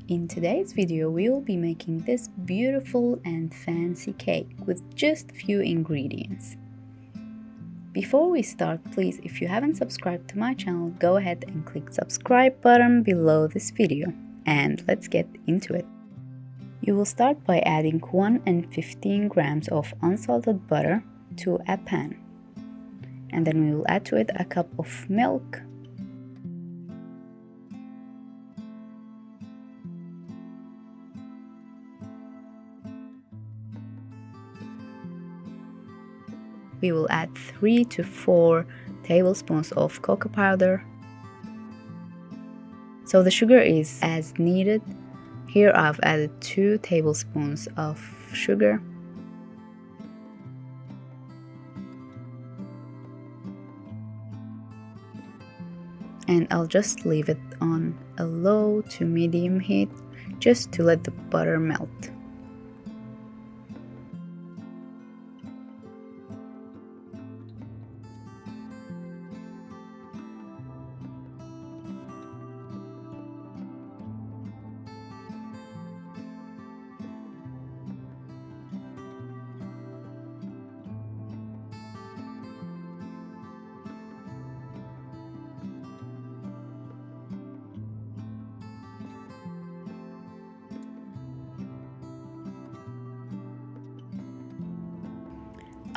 In today's video, we will be making this beautiful and fancy cake with just few ingredients. Before we start, please, if you haven't subscribed to my channel, go ahead and click subscribe button below this video, and let's get into it. You will start by adding 1 and 15 grams of unsalted butter to a pan, and then we will add to it a cup of milk, we will add 3 to 4 tablespoons of cocoa powder. So the sugar is as needed. Here I've added 2 tablespoons of sugar. And I'll just leave it on a low to medium heat just to let the butter melt.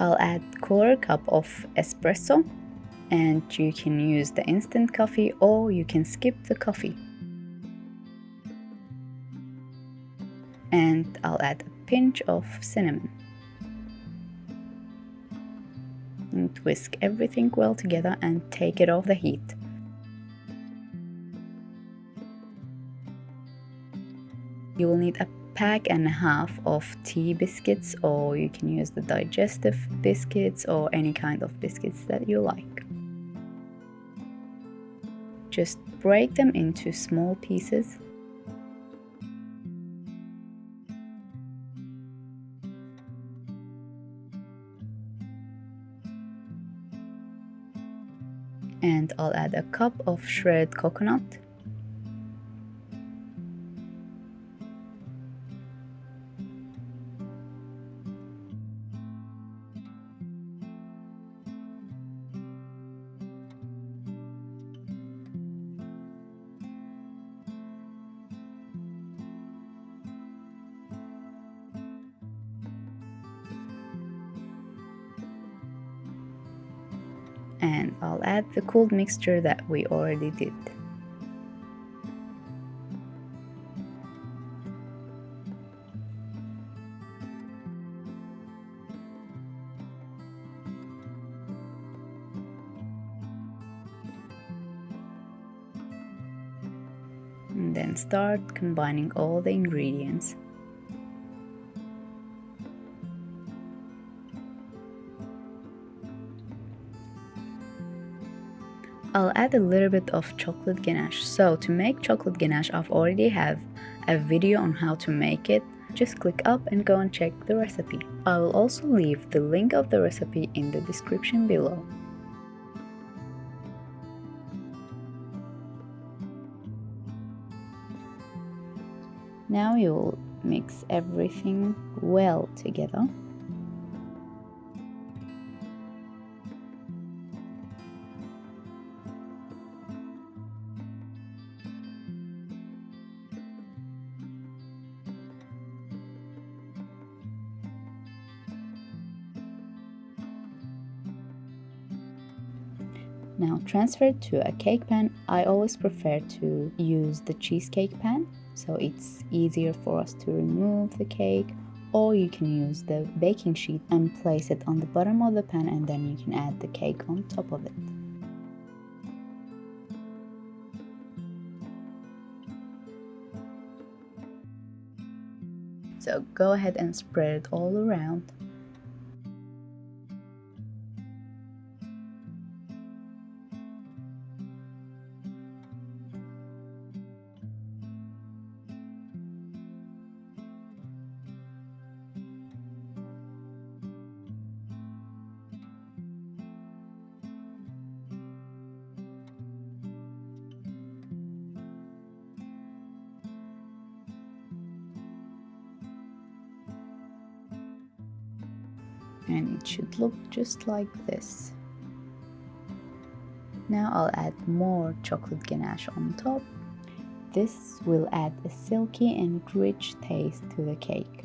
I'll add 1/4 cup of espresso, and you can use the instant coffee or you can skip the coffee. And I'll add a pinch of cinnamon. And whisk everything well together and take it off the heat. You will need a pack and a half of tea biscuits, or you can use the digestive biscuits or any kind of biscuits that you like. Just break them into small pieces. And I'll add a cup of shredded coconut. And I'll add the cooled mixture that we already did. And then start combining all the ingredients. I'll add a little bit of chocolate ganache. So to make chocolate ganache, I've already have a video on how to make it. Just click up and go and check the recipe. I will also leave the link of the recipe in the description below. Now you'll mix everything well together. Now transfer it to a cake pan. I always prefer to use the cheesecake pan, so it's easier for us to remove the cake, or you can use the baking sheet and place it on the bottom of the pan, and then you can add the cake on top of it. So go ahead and spread it all around. and it should look just like this. Now I'll add more chocolate ganache on top. This will add a silky and rich taste to the cake.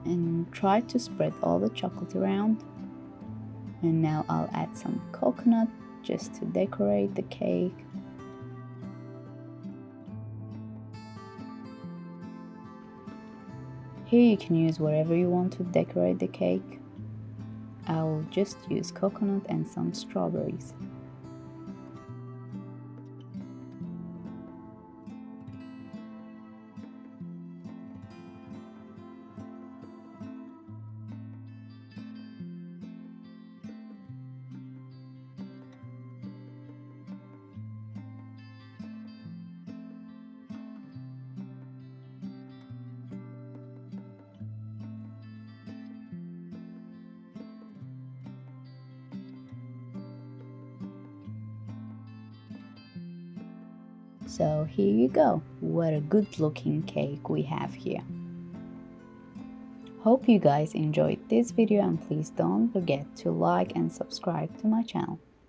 And try to spread all the chocolate around. And now I'll add some coconut just to decorate the cake. Here you can use whatever you want to decorate the cake. I'll just use coconut and some strawberries. So here you go, what a good looking cake we have here. Hope you guys enjoyed this video, and please don't forget to like and subscribe to my channel.